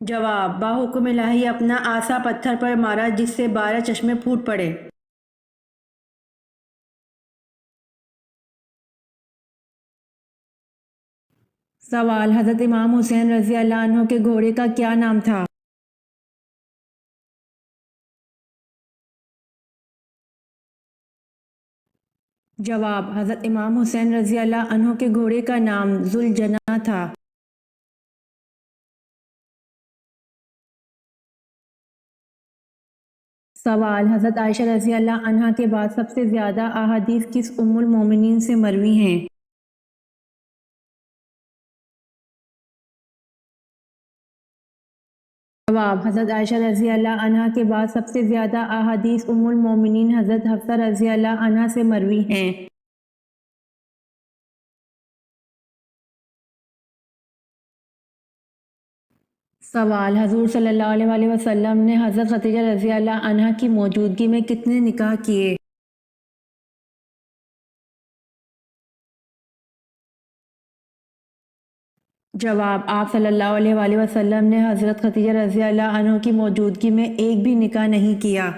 جواب: باحکم الہی اپنا عصا پتھر پر مارا جس سے 12 چشمے پھوٹ پڑے۔ سوال: حضرت امام حسین رضی اللہ عنہ کے گھوڑے کا کیا نام تھا؟ جواب: حضرت امام حسین رضی اللہ عنہ کے گھوڑے کا نام ذوالجناح تھا۔ سوال: حضرت عائشہ رضی اللہ عنہا کے بعد سب سے زیادہ احادیث کس ام المومنین سے مروی ہیں؟ جواب: حضرت عائشہ رضی اللہ عنہا کے بعد سب سے زیادہ احادیث ام المومنین حضرت حفصہ رضی اللہ عنہا سے مروی ہیں۔ سوال: حضور صلی اللہ علیہ وآلہ وسلم نے حضرت خدیجہ رضی اللہ عنہا کی موجودگی میں کتنے نکاح کیے؟ جواب: آپ صلی اللہ علیہ وآلہ وسلم نے حضرت خدیجہ رضی اللہ عنہ کی موجودگی میں ایک بھی نکاح نہیں کیا۔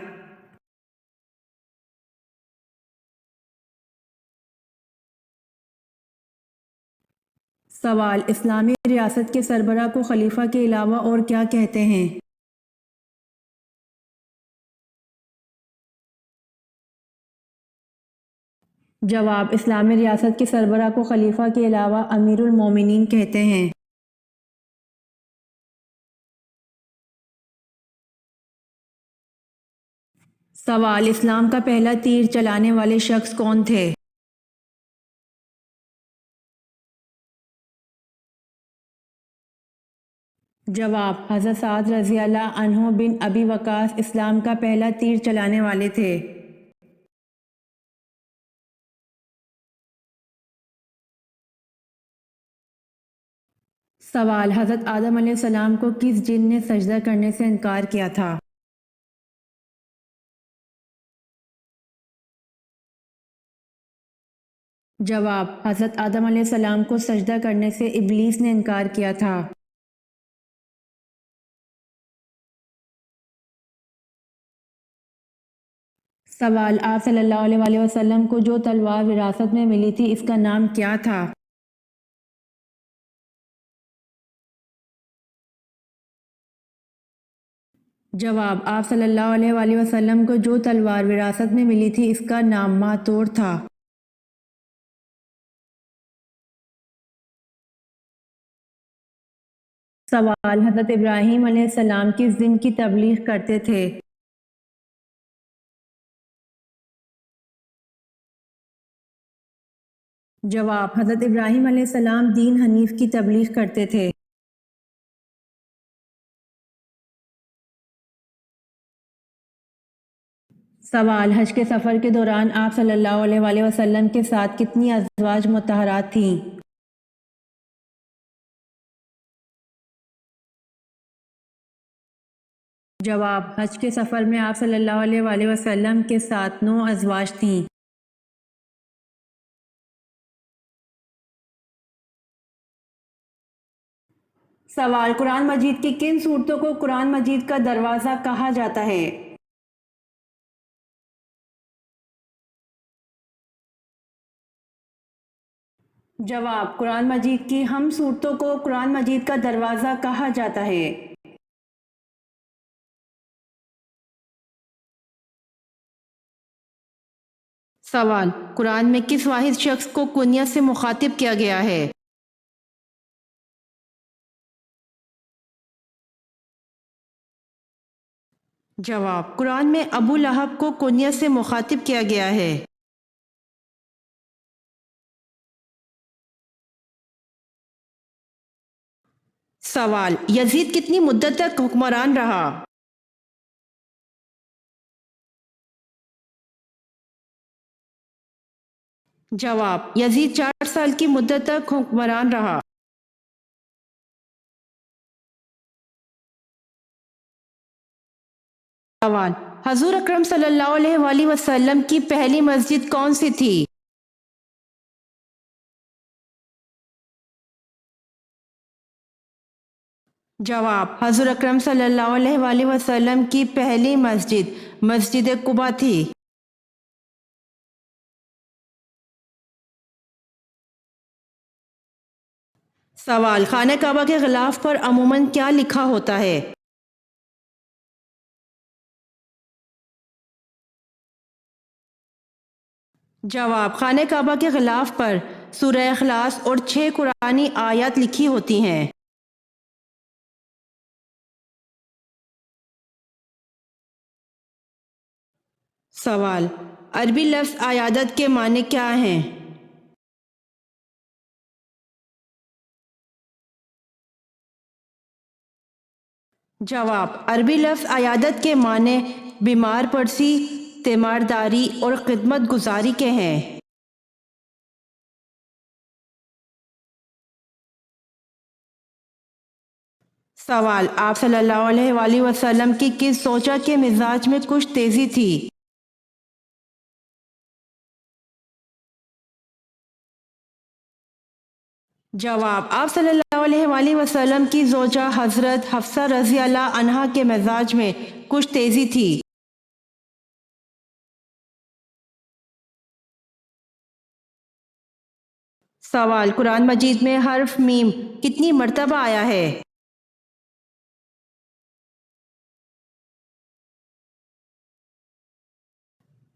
سوال: اسلامی ریاست کے سربراہ کو خلیفہ کے علاوہ اور کیا کہتے ہیں؟ جواب: اسلامی ریاست کے سربراہ کو خلیفہ کے علاوہ امیر المومنین کہتے ہیں۔ سوال: اسلام کا پہلا تیر چلانے والے شخص کون تھے؟ جواب: حضرت سعد رضی اللہ عنہ بن ابی وقاص اسلام کا پہلا تیر چلانے والے تھے۔ سوال: حضرت آدم علیہ السلام کو کس جن نے سجدہ کرنے سے انکار کیا تھا؟ جواب: حضرت آدم علیہ السلام کو سجدہ کرنے سے ابلیس نے انکار کیا تھا۔ سوال: آپ صلی اللہ علیہ وآلہ وسلم کو جو تلوار وراثت میں ملی تھی اس کا نام کیا تھا؟ جواب: آپ صلی اللہ علیہ وآلہ وسلم کو جو تلوار وراثت میں ملی تھی اس کا نام ماتور تھا۔ سوال: حضرت ابراہیم علیہ السلام کس دن کی تبلیغ کرتے تھے؟ جواب: حضرت ابراہیم علیہ السلام دین حنیف کی تبلیغ کرتے تھے۔ سوال: حج کے سفر کے دوران آپ صلی اللہ علیہ وآلہ وسلم کے ساتھ کتنی ازواج مطہرات تھیں؟ جواب: حج کے سفر میں آپ صلی اللہ علیہ وآلہ وسلم کے ساتھ 9 ازواج تھیں۔ سوال: قرآن مجید کی کن صورتوں کو قرآن مجید کا دروازہ کہا جاتا ہے؟ جواب: قرآن مجید کی ہم صورتوں کو قرآن مجید کا دروازہ کہا جاتا ہے۔ سوال: قرآن میں کس واحد شخص کو کنیت سے مخاطب کیا گیا ہے؟ جواب: قرآن میں ابو لہب کو کنیت سے مخاطب کیا گیا ہے۔ سوال: یزید کتنی مدت تک حکمران رہا؟ جواب: یزید 4 سال کی مدت تک حکمران رہا۔ سوال: حضور اکرم صلی اللہ علیہ وآلہ وسلم کی پہلی مسجد کون سی تھی؟ جواب: حضور اکرم صلی اللہ علیہ وآلہ وسلم کی پہلی مسجد مسجد قباء تھی۔ سوال: خانہ کعبہ کے غلاف پر عموماً کیا لکھا ہوتا ہے؟ جواب: خانہ کعبہ کے غلاف پر سورہ اخلاص اور 6 قرآنی آیات لکھی ہوتی ہیں۔ سوال: عربی لفظ عیادت کے معنی کیا ہیں؟ جواب: عربی لفظ عیادت کے معنی بیمار پرسی، تیمارداری اور خدمت گزاری کے ہیں۔ سوال: آپ صلی اللہ علیہ وآلہ وسلم کی کس زوجہ کے مزاج میں کچھ تیزی تھی؟ جواب: آپ صلی اللہ علیہ وآلہ وسلم کی زوجہ حضرت حفصہ رضی اللہ عنہا کے مزاج میں کچھ تیزی تھی۔ سوال: قرآن مجید میں حرف میم کتنی مرتبہ آیا ہے؟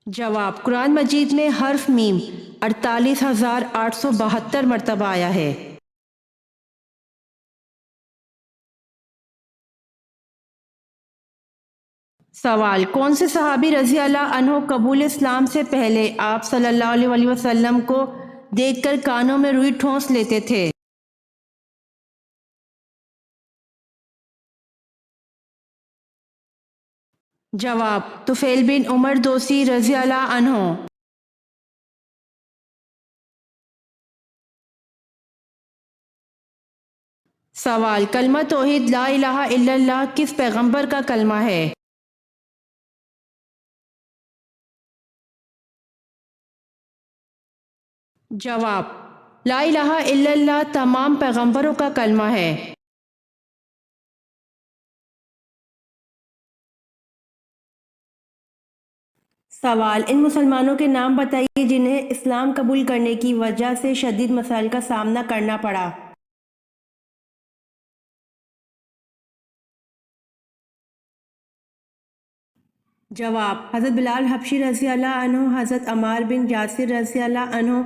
جواب: قرآن مجید میں حرف میم 48,872 مرتبہ آیا ہے۔ سوال: کون سے صحابی رضی اللہ عنہ قبول اسلام سے پہلے آپ صلی اللہ علیہ وآلہ وسلم کو دیکھ کر کانوں میں روئی ٹھونس لیتے تھے؟ جواب: طفیل بن عمر دوسی رضی اللہ عنہ۔ سوال: کلمہ توحید لا الہ الا اللہ کس پیغمبر کا کلمہ ہے؟ جواب: لا الہ الا اللہ تمام پیغمبروں کا کلمہ ہے۔ سوال: ان مسلمانوں کے نام بتائیے جنہیں اسلام قبول کرنے کی وجہ سے شدید مسائل کا سامنا کرنا پڑا۔ جواب: حضرت بلال حبشی رضی اللہ عنہ، حضرت عمار بن یاسر رضی اللہ عنہ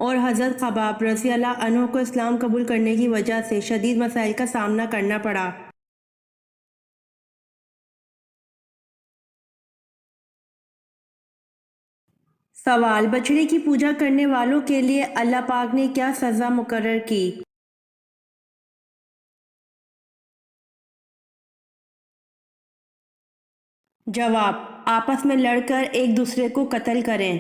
اور حضرت خباب رضی اللہ عنہ کو اسلام قبول کرنے کی وجہ سے شدید مسائل کا سامنا کرنا پڑا۔ سوال: بچڑے کی پوجا کرنے والوں کے لیے اللہ پاک نے کیا سزا مقرر کی؟ جواب: آپس میں لڑ کر ایک دوسرے کو قتل کریں۔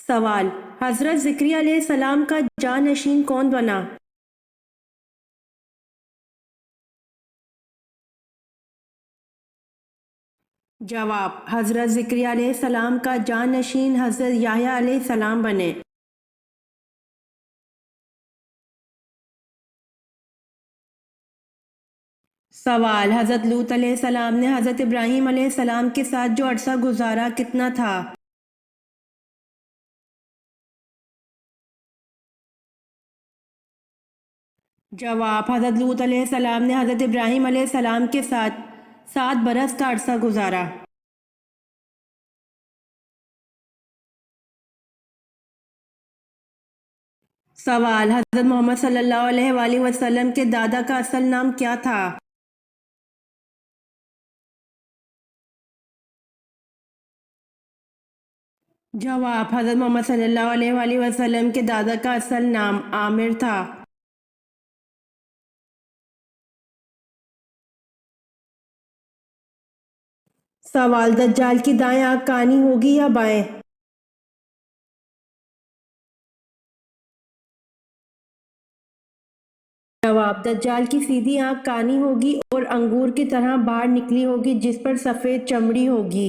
سوال: حضرت زکریا علیہ السلام کا جانشین کون بنا؟ جواب: حضرت زکریا علیہ السلام کا جانشین حضرت یحییٰ علیہ السلام بنے۔ سوال: حضرت لوط علیہ السلام نے حضرت ابراہیم علیہ السلام کے ساتھ جو عرصہ گزارا کتنا تھا؟ جواب: حضرت لوط علیہ السلام نے حضرت ابراہیم علیہ السلام کے ساتھ 7 برس کا عرصہ گزارا۔ سوال: حضرت محمد صلی اللہ علیہ وآلہ وسلم کے دادا کا اصل نام کیا تھا؟ جواب: حضرت محمد صلی اللہ علیہ وآلہ وسلم کے دادا کا اصل نام عامر تھا۔ سوال: دجال کی دائیں آنکھ کانی ہوگی یا بائیں؟ جواب: دجال کی سیدھی آنکھ کانی ہوگی اور انگور کی طرح باہر نکلی ہوگی جس پر سفید چمڑی ہوگی۔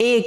1.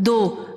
2.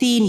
3.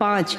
5.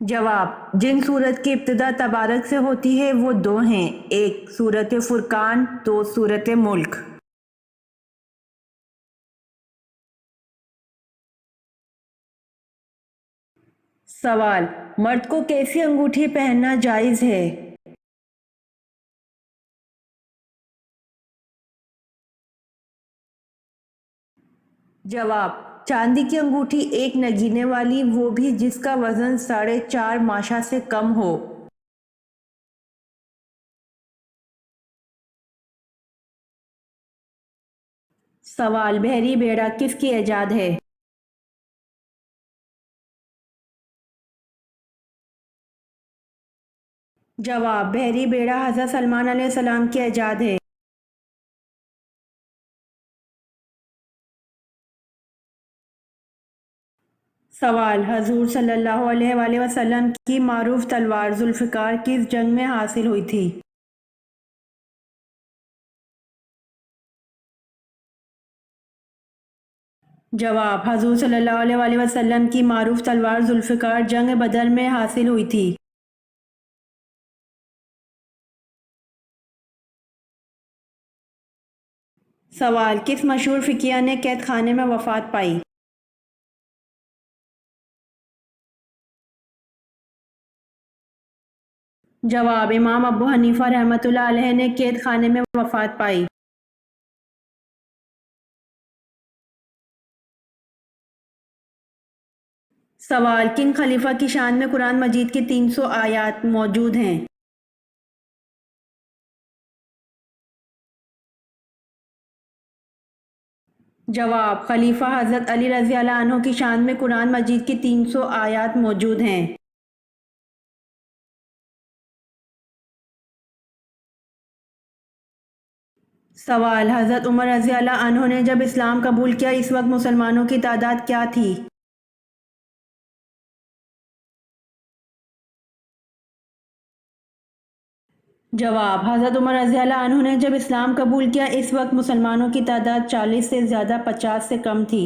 جواب: جن سورت کی ابتدا تبارک سے ہوتی ہے وہ دو ہیں، ایک سورت فرقان، دو سورت ملک۔ سوال: مرد کو کیسی انگوٹھی پہننا جائز ہے؟ جواب: چاندی کی انگوٹھی ایک نگینے والی، وہ بھی جس کا وزن 4.5 ماشا سے کم ہو۔ سوال: بحری بیڑا کس کی ایجاد ہے؟ جواب: بحری بیڑا حضرت سلمان علیہ السلام کی ایجاد ہے۔ سوال: حضور صلی اللہ علیہ وآلہ وسلم کی معروف تلوار ذوالفقار کس جنگ میں حاصل ہوئی تھی؟ جواب: حضور صلی اللہ علیہ وآلہ وسلم کی معروف تلوار ذوالفقار جنگ بدر میں حاصل ہوئی تھی۔ سوال: کس مشہور فقیہ نے قید خانے میں وفات پائی؟ جواب: امام ابو حنیفہ رحمۃ اللہ علیہ نے قید خانے میں وفات پائی۔ سوال: کن خلیفہ کی شان میں قرآن مجید کی 300 آیات موجود ہیں؟ جواب: خلیفہ حضرت علی رضی اللہ عنہ کی شان میں قرآن مجید کی 300 آیات موجود ہیں۔ سوال: حضرت عمر رضی اللہ عنہ نے جب اسلام قبول کیا اس وقت مسلمانوں کی تعداد کیا تھی؟ جواب: حضرت عمر رضی اللہ عنہ نے جب اسلام قبول کیا اس وقت مسلمانوں کی تعداد 40 سے زیادہ 50 سے کم تھی۔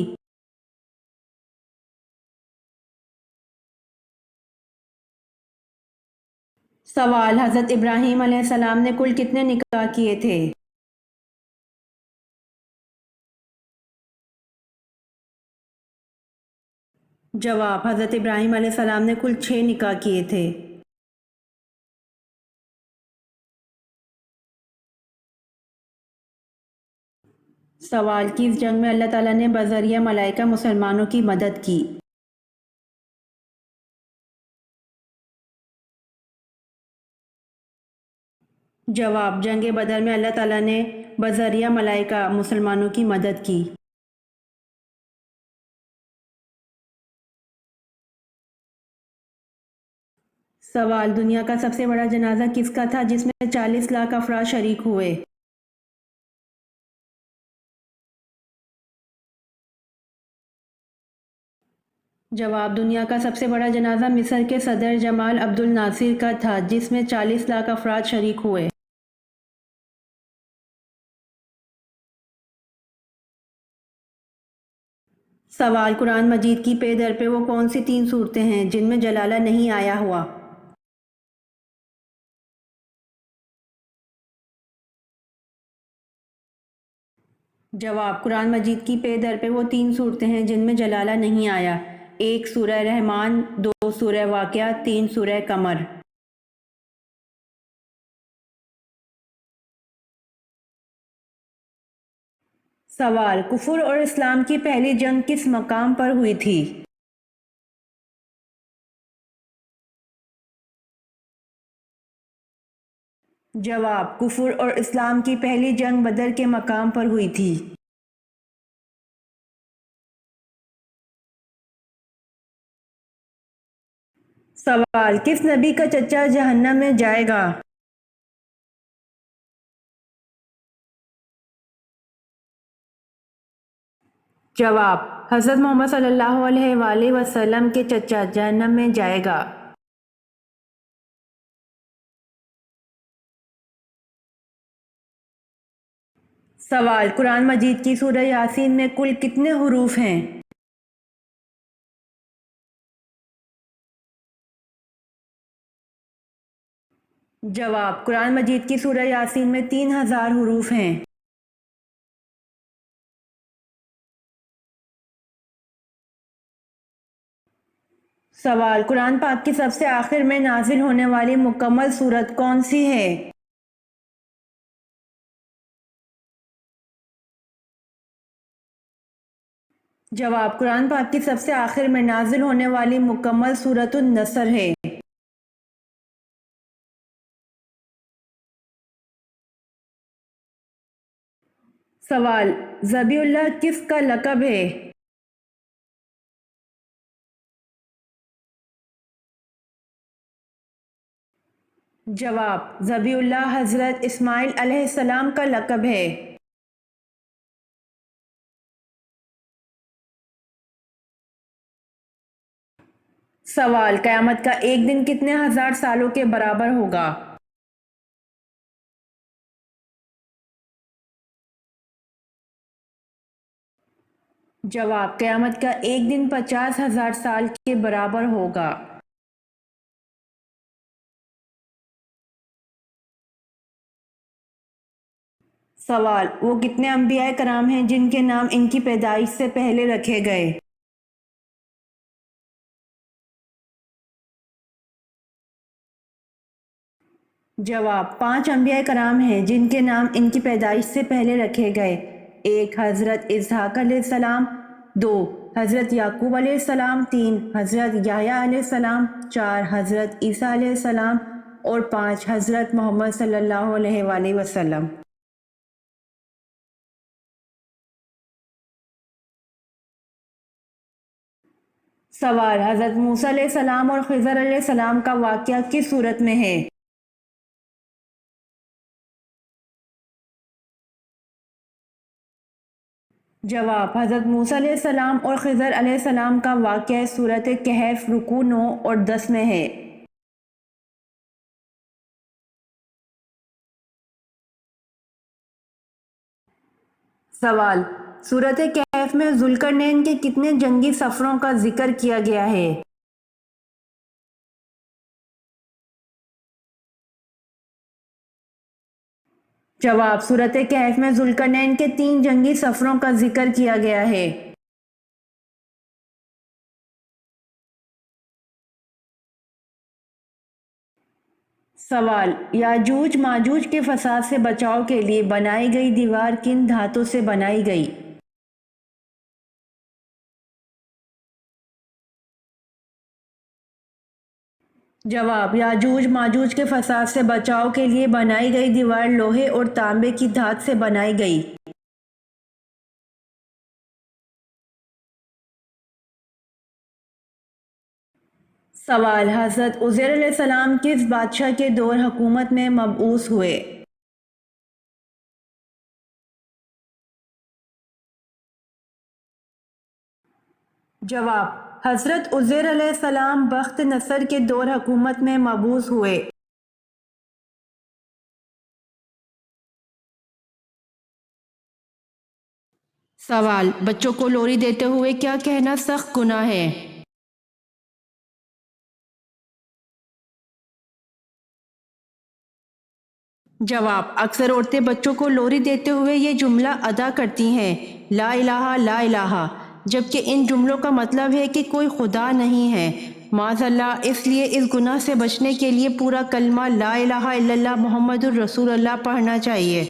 سوال: حضرت ابراہیم علیہ السلام نے کل کتنے نکاح کیے تھے؟ جواب: حضرت ابراہیم علیہ السلام نے کل 6 نکاح کیے تھے۔ سوال: کس جنگ میں اللہ تعالیٰ نے بذریعہ ملائکہ مسلمانوں کی مدد کی؟ جواب: جنگ بدر میں اللہ تعالیٰ نے بذریعہ ملائکہ مسلمانوں کی مدد کی۔ سوال: دنیا کا سب سے بڑا جنازہ کس کا تھا جس میں 40 لاکھ افراد شریک ہوئے؟ جواب: دنیا کا سب سے بڑا جنازہ مصر کے صدر جمال عبد الناصر کا تھا جس میں 40 لاکھ افراد شریک ہوئے۔ سوال: قرآن مجید کی پے در پہ وہ کون سی 3 صورتیں ہیں جن میں جلالہ نہیں آیا ہوا؟ جواب: قرآن مجید کی پے در پہ وہ 3 صورتیں ہیں جن میں جلالہ نہیں آیا، ایک سورہ رحمان، 2 سورہ واقعہ، 3 سورہ قمر۔ سوال: کفر اور اسلام کی پہلی جنگ کس مقام پر ہوئی تھی؟ جواب: کفر اور اسلام کی پہلی جنگ بدر کے مقام پر ہوئی تھی۔ سوال: کس نبی کا چچا جہنم میں جائے گا؟ جواب: حضرت محمد صلی اللہ علیہ وآلہ وسلم کے چچا جہنم میں جائے گا۔ سوال: قرآن مجید کی سورہ یاسین میں کل کتنے حروف ہیں؟ جواب، قرآن مجید کی سورہ یاسین میں 3000 حروف ہیں۔ سوال، قرآن پاک کی سب سے آخر میں نازل ہونے والی مکمل سورت کون سی ہے؟ جواب، قرآن پاک کی سب سے آخر میں نازل ہونے والی مکمل سورت النصر ہے۔ سوال، ذبیح اللہ کس کا لقب ہے؟ جواب، ذبیح اللہ حضرت اسماعیل علیہ السلام کا لقب ہے۔ سوال، قیامت کا ایک دن کتنے ہزار سالوں کے برابر ہوگا؟ جواب، قیامت کا ایک دن 50,000 سال کے برابر ہوگا۔ سوال، وہ کتنے انبیاء کرام ہیں جن کے نام ان کی پیدائش سے پہلے رکھے گئے؟ جواب، 5 انبیاء کرام ہیں جن کے نام ان کی پیدائش سے پہلے رکھے گئے۔ 1 حضرت اسحاق علیہ السلام، 2 حضرت یعقوب علیہ السلام، 3 حضرت یحییٰ علیہ السلام، 4 حضرت عیسیٰ علیہ السلام اور 5 حضرت محمد صلی اللہ علیہ وآلہ وسلم۔ سوال، حضرت موسیٰ علیہ السلام اور خضر علیہ السلام کا واقعہ کس صورت میں ہے؟ جواب، حضرت موسیٰ علیہ السلام اور خضر علیہ السلام کا واقعہ سورۃ کہف رکوع 9 اور 10 میں ہے۔ سوال، سورۃ کہف میں ذوالقرنین کے کتنے جنگی سفروں کا ذکر کیا گیا ہے؟ جواب، سورۃ کہف میں ذوالقرنین کے 3 جنگی سفروں کا ذکر کیا گیا ہے۔ سوال، یاجوج ماجوج کے فساد سے بچاؤ کے لیے بنائی گئی دیوار کن دھاتوں سے بنائی گئی؟ جواب، یاجوج ماجوج کے فساد سے بچاؤ کے لیے بنائی گئی دیوار لوہے اور تانبے کی دھات سے بنائی گئی۔ سوال، حضرت عزیر علیہ السلام کس بادشاہ کے دور حکومت میں مبعوث ہوئے؟ جواب، حضرت عزیر علیہ السلام بخت نصر کے دور حکومت میں مبعوث ہوئے۔ سوال، بچوں کو لوری دیتے ہوئے کیا کہنا سخت گناہ ہے؟ جواب، اکثر عورتیں بچوں کو لوری دیتے ہوئے یہ جملہ ادا کرتی ہیں، لا الہ لا الہ، جبکہ ان جملوں کا مطلب ہے کہ کوئی خدا نہیں ہے، معاذ اللہ۔ اس لیے اس گناہ سے بچنے کے لیے پورا کلمہ لا الہ الا اللہ محمد الرسول اللہ پڑھنا چاہیے۔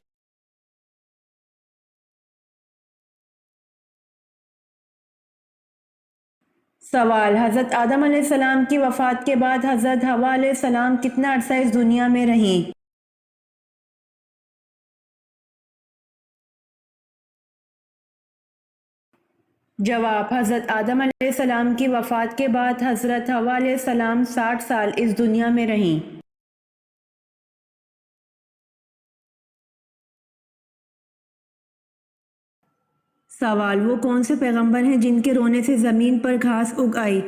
سوال، حضرت آدم علیہ السلام کی وفات کے بعد حضرت حوا علیہ السلام کتنا عرصہ اس دنیا میں رہیں؟ جواب، حضرت آدم علیہ السلام کی وفات کے بعد حضرت حوا علیہ السلام 60 سال اس دنیا میں رہیں۔ سوال، وہ کون سے پیغمبر ہیں جن کے رونے سے زمین پر گھاس اگ آئی؟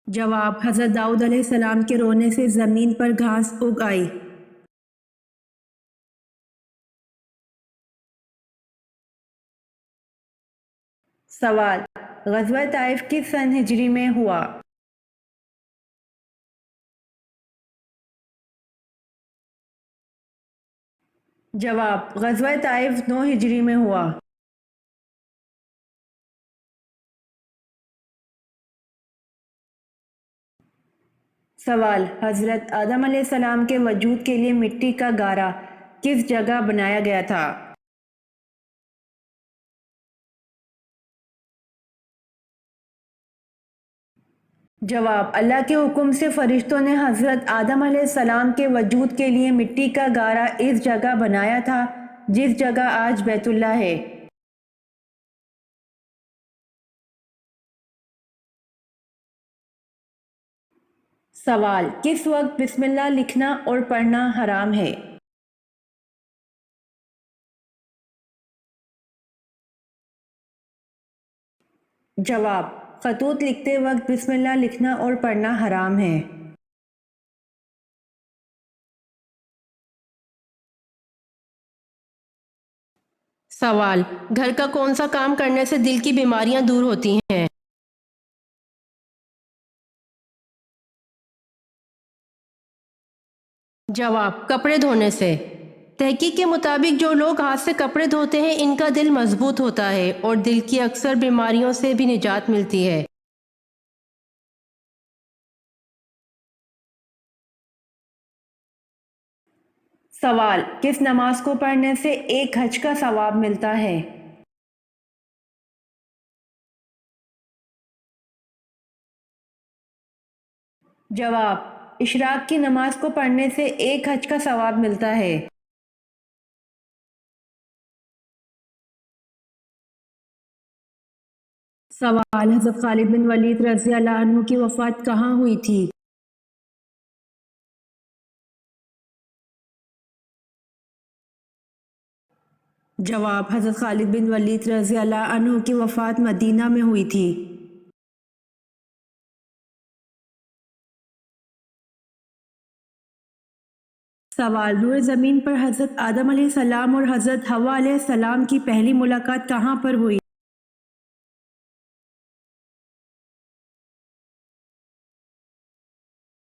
جواب، حضرت داؤد علیہ السلام کے رونے سے زمین پر گھاس اگ آئی۔ سوال، غزوہ طائف کس سن ہجری میں ہوا؟ جواب، غزوہ طائف 9 ہجری میں ہوا۔ سوال، حضرت آدم علیہ السلام کے وجود کے لیے مٹی کا گارا کس جگہ بنایا گیا تھا؟ جواب، اللہ کے حکم سے فرشتوں نے حضرت آدم علیہ السلام کے وجود کے لیے مٹی کا گارا اس جگہ بنایا تھا جس جگہ آج بیت اللہ ہے۔ سوال، کس وقت بسم اللہ لکھنا اور پڑھنا حرام ہے؟ جواب، خطوط لکھتے وقت بسم اللہ لکھنا اور پڑھنا حرام ہے۔ سوال، گھر کا کون سا کام کرنے سے دل کی بیماریاں دور ہوتی ہیں؟ جواب، کپڑے دھونے سے۔ تحقیق کے مطابق جو لوگ ہاتھ سے کپڑے دھوتے ہیں ان کا دل مضبوط ہوتا ہے اور دل کی اکثر بیماریوں سے بھی نجات ملتی ہے۔ سوال، کس نماز کو پڑھنے سے ایک حج کا ثواب ملتا ہے؟ جواب، اشراق کی نماز کو پڑھنے سے ایک حج کا ثواب ملتا ہے۔ سوال، حضرت خالد بن ولید رضی اللہ عنہ کی وفات کہاں ہوئی تھی؟ جواب، حضرت خالد بن ولید رضی اللہ عنہ کی وفات مدینہ میں ہوئی تھی۔ سوال، روئے زمین پر حضرت آدم علیہ السلام اور حضرت حوا علیہ السلام کی پہلی ملاقات کہاں پر ہوئی؟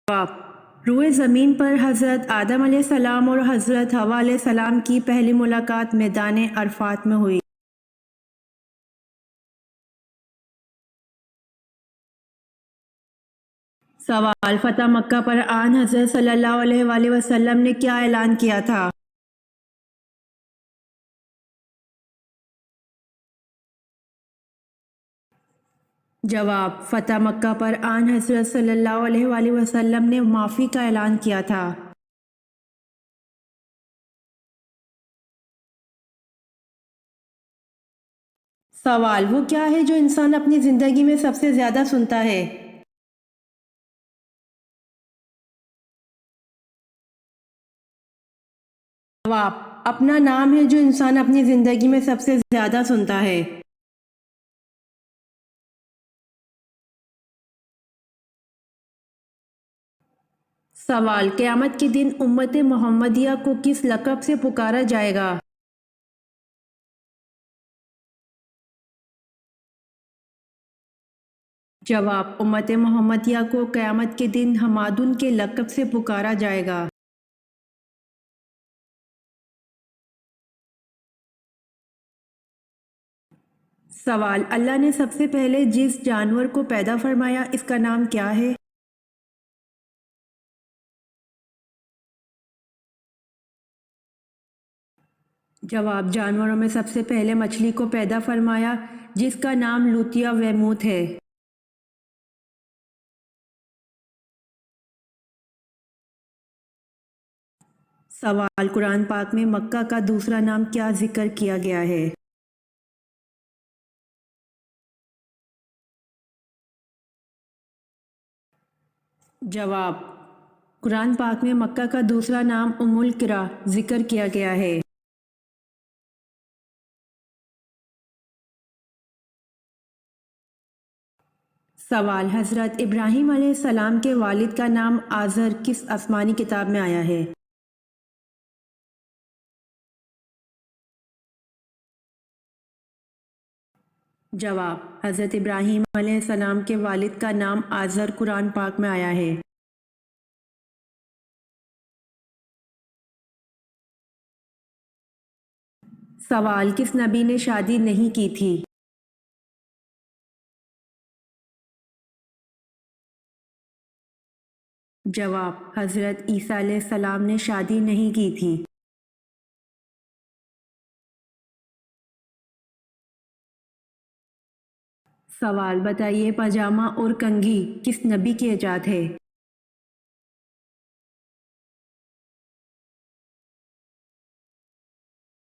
جواب، روئے زمین پر حضرت آدم علیہ السلام اور حضرت حوا علیہ السلام کی پہلی ملاقات میدان عرفات میں ہوئی۔ سوال، فتح مکہ پر آن حضرت صلی اللہ علیہ وآلہ وسلم نے کیا اعلان کیا تھا؟ جواب، فتح مکہ پر آن حضرت صلی اللہ علیہ وآلہ وسلم نے معافی کا اعلان کیا تھا۔ سوال، وہ کیا ہے جو انسان اپنی زندگی میں سب سے زیادہ سنتا ہے؟ جواب، اپنا نام ہے جو انسان اپنی زندگی میں سب سے زیادہ سنتا ہے۔ سوال، قیامت کے دن امت محمدیہ کو کس لقب سے پکارا جائے گا؟ جواب، امت محمدیہ کو قیامت کے دن حمادن کے لقب سے پکارا جائے گا۔ سوال، اللہ نے سب سے پہلے جس جانور کو پیدا فرمایا اس کا نام کیا ہے؟ جواب، جانوروں میں سب سے پہلے مچھلی کو پیدا فرمایا جس کا نام لوتیا ویموت ہے۔ سوال، قرآن پاک میں مکہ کا دوسرا نام کیا ذکر کیا گیا ہے؟ جواب، قرآن پاک میں مکہ کا دوسرا نام ام القری ذکر کیا گیا ہے۔ سوال، حضرت ابراہیم علیہ السلام کے والد کا نام آزر کس آسمانی کتاب میں آیا ہے؟ جواب: حضرت ابراہیم علیہ السلام کے والد کا نام آزر قرآن پاک میں آیا ہے۔ سوال: کس نبی نے شادی نہیں کی تھی؟ جواب: حضرت عیسیٰ علیہ السلام نے شادی نہیں کی تھی۔ سوال: بتائیے پاجامہ اور کنگھی کس نبی کی ایجاد ہے؟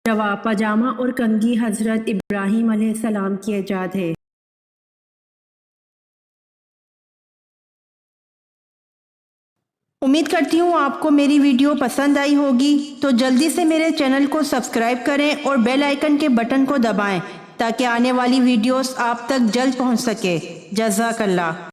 جواب: پاجامہ اور کنگھی حضرت ابراہیم علیہ السلام کی ایجاد ہے۔ امید کرتی ہوں آپ کو میری ویڈیو پسند آئی ہوگی، تو جلدی سے میرے چینل کو سبسکرائب کریں اور بیل آئیکن کے بٹن کو دبائیں تاکہ آنے والی ویڈیوز آپ تک جلد پہنچ سکے۔ جزاک اللہ۔